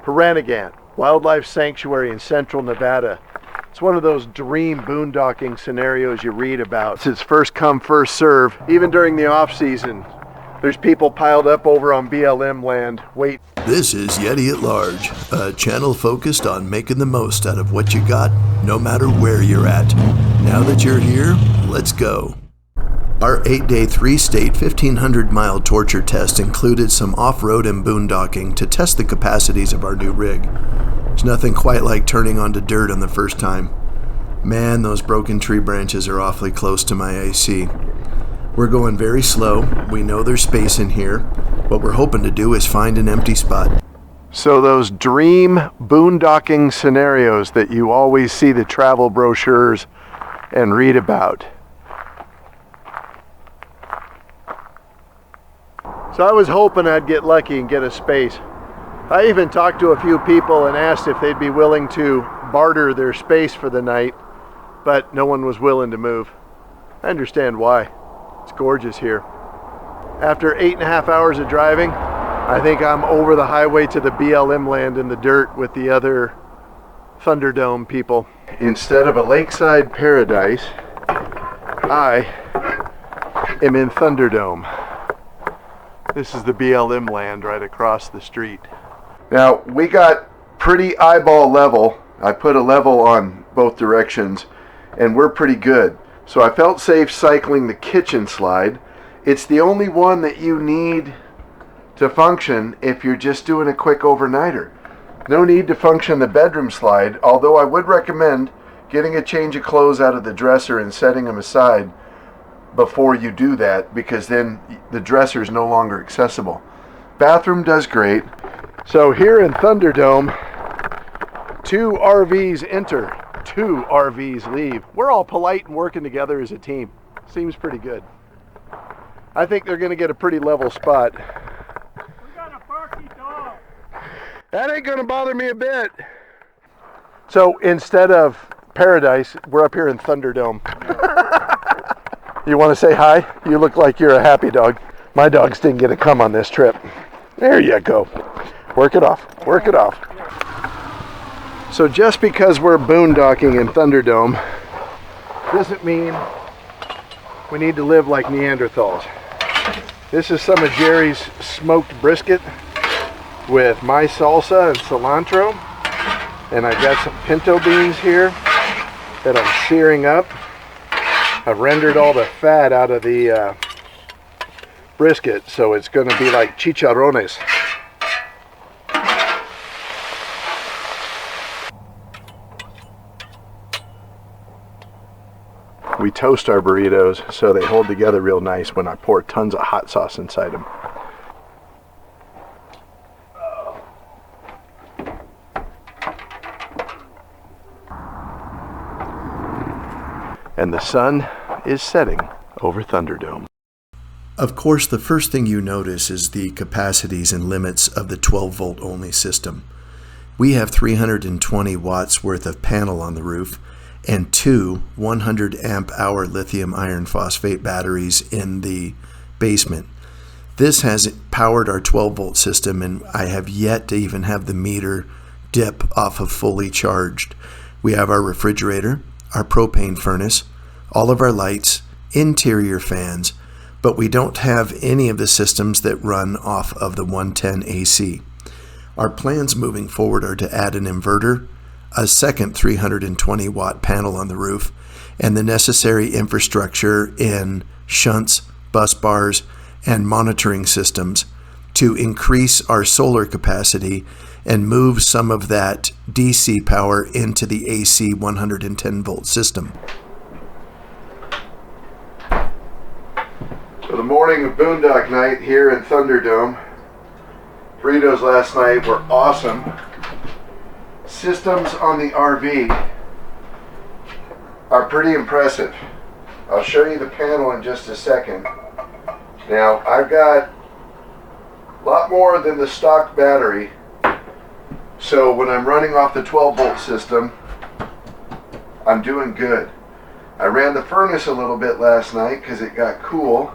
Pahranagat, wildlife sanctuary in central Nevada. It's one of those dream boondocking scenarios you read about. It's first come, first serve. Even during the off season, there's people piled up over on BLM land. Wait. This is Yeti at Large, a channel focused on making the most out of what you got, no matter where you're at. Now that you're here, let's go. Our 8-day, 3-state, 1,500-mile torture test included some off-road and boondocking to test the capacities of our new rig. There's nothing quite like turning onto dirt on the first time. Man, those broken tree branches are awfully close to my AC. We're going very slow. We know there's space in here. What we're hoping to do is find an empty spot. So those dream boondocking scenarios that you always see the travel brochures and read about. So I was hoping I'd get lucky and get a space. I even talked to a few people and asked if they'd be willing to barter their space for the night, but no one was willing to move. I understand why. It's gorgeous here. After 8.5 hours of driving, I think I'm over the highway to the BLM land in the dirt with the other Thunderdome people. Instead of a lakeside paradise, I am in Thunderdome. This is the BLM land right across the street. Now, we got pretty eyeball level. I put a level on both directions, and we're pretty good. So I felt safe cycling the kitchen slide. It's the only one that you need to function if you're just doing a quick overnighter. No need to function the bedroom slide, although I would recommend getting a change of clothes out of the dresser and setting them aside before you do that, because then the dresser is no longer accessible. Bathroom does great. So here in Thunderdome, 2 RVs enter, 2 RVs leave. We're all polite and working together as a team. Seems pretty good. I think they're going to get a pretty level spot. We got a barky dog. That ain't going to bother me a bit. So instead of paradise, we're up here in Thunderdome. You want to say hi? You look like you're a happy dog. My dogs didn't get a come on this trip. There you go. Work it off. Work it off. So just because we're boondocking in Thunderdome doesn't mean we need to live like Neanderthals. This is some of Jerry's smoked brisket with my salsa and cilantro. And I got some pinto beans here that I'm searing up. I've rendered all the fat out of the brisket, so it's going to be like chicharrones. We toast our burritos so they hold together real nice when I pour tons of hot sauce inside them. And the sun is setting over Thunderdome. Of course, the first thing you notice is the capacities and limits of the 12-volt only system. We have 320 watts worth of panel on the roof and 2 100 amp hour lithium iron phosphate batteries in the basement. This has powered our 12-volt system, and I have yet to even have the meter dip off of fully charged. We have our refrigerator, our propane furnace, all of our lights, interior fans, but we don't have any of the systems that run off of the 110 AC. Our plans moving forward are to add an inverter, a second 320 watt panel on the roof, and the necessary infrastructure in shunts, bus bars, and monitoring systems to increase our solar capacity and move some of that DC power into the AC 110 volt system. So the morning of Boondock night here in Thunderdome. Burritos last night were awesome. Systems on the RV are pretty impressive. I'll show you the panel in just a second. Now, I've got a lot more than the stock battery, so when I'm running off the 12-volt system, I'm doing good. I ran the furnace a little bit last night because it got cool.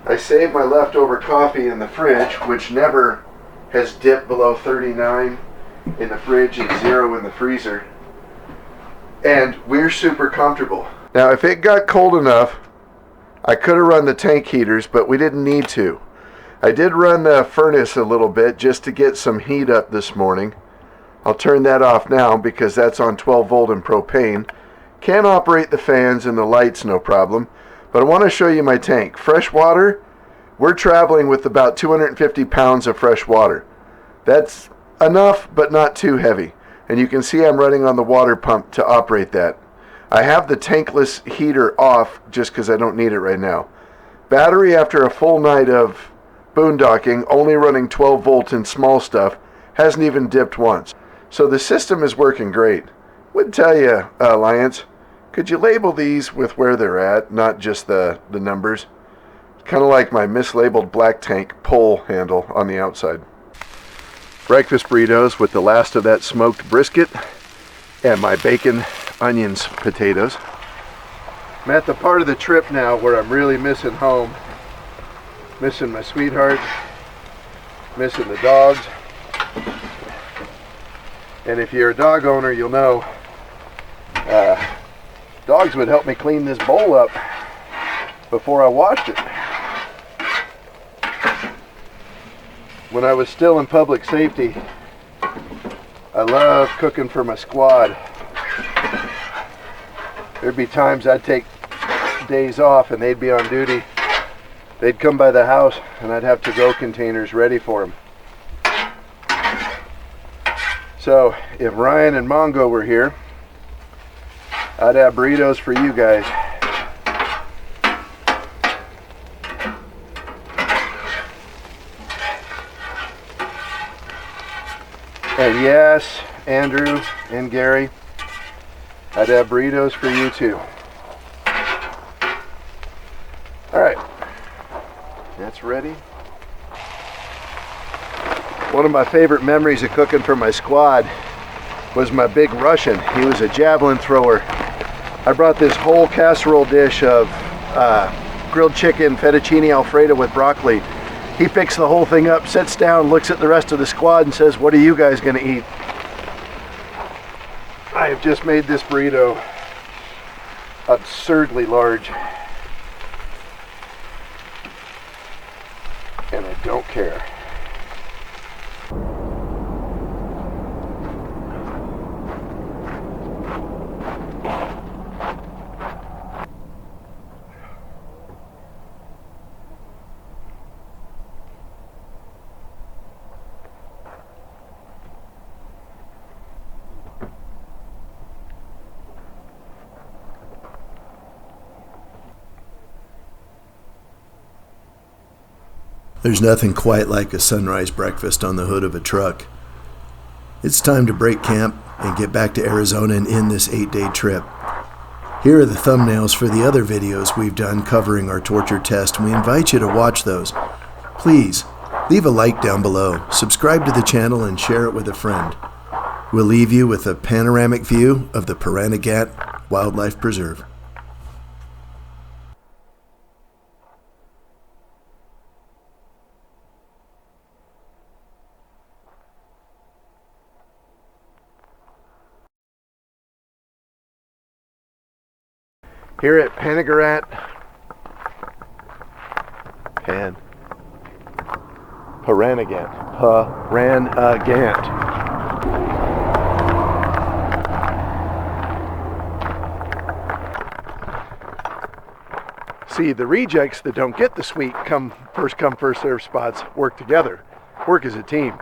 I saved my leftover coffee in the fridge, which never has dipped below 39. in the fridge and 0 in the freezer. And we're super comfortable. Now, if it got cold enough, I could have run the tank heaters, but we didn't need to. I did run the furnace a little bit just to get some heat up this morning. I'll turn that off now because that's on 12 volt and propane. Can operate the fans and the lights no problem. But I want to show you my tank. Fresh water, we're traveling with about 250 pounds of fresh water. That's enough, but not too heavy. And you can see I'm running on the water pump to operate that. I have the tankless heater off just because I don't need it right now. Battery after a full night of boondocking, only running 12 volt and small stuff, hasn't even dipped once. So the system is working great. Would tell you, Alliance, could you label these with where they're at, not just the numbers? Kind of like my mislabeled black tank pole handle on the outside. Breakfast burritos with the last of that smoked brisket and my bacon, onions, potatoes. I'm at the part of the trip now where I'm really missing home. Missing my sweetheart, missing the dogs. And if you're a dog owner, you'll know dogs would help me clean this bowl up before I washed it. When I was still in public safety, I loved cooking for my squad. There'd be times I'd take days off and they'd be on duty. They'd come by the house and I'd have to-go containers ready for them. So if Ryan and Mongo were here, I'd have burritos for you guys. And yes, Andrew and Gary, I'd have burritos for you too. All right, that's ready. One of my favorite memories of cooking for my squad was my big Russian. He was a javelin thrower. I brought this whole casserole dish of grilled chicken, fettuccine alfredo with broccoli. He picks the whole thing up, sits down, looks at the rest of the squad and says, "What are you guys gonna eat?" I have just made this burrito absurdly large. And I don't care. There's nothing quite like a sunrise breakfast on the hood of a truck. It's time to break camp and get back to Arizona and end this 8-day trip. Here are the thumbnails for the other videos we've done covering our torture test, and we invite you to watch those. Please, leave a like down below, subscribe to the channel, and share it with a friend. We'll leave you with a panoramic view of the Pahranagat Wildlife Preserve. Here at Pahranagat, Pahranagat. See, the rejects that don't get the sweet first come, first serve spots work together, work as a team.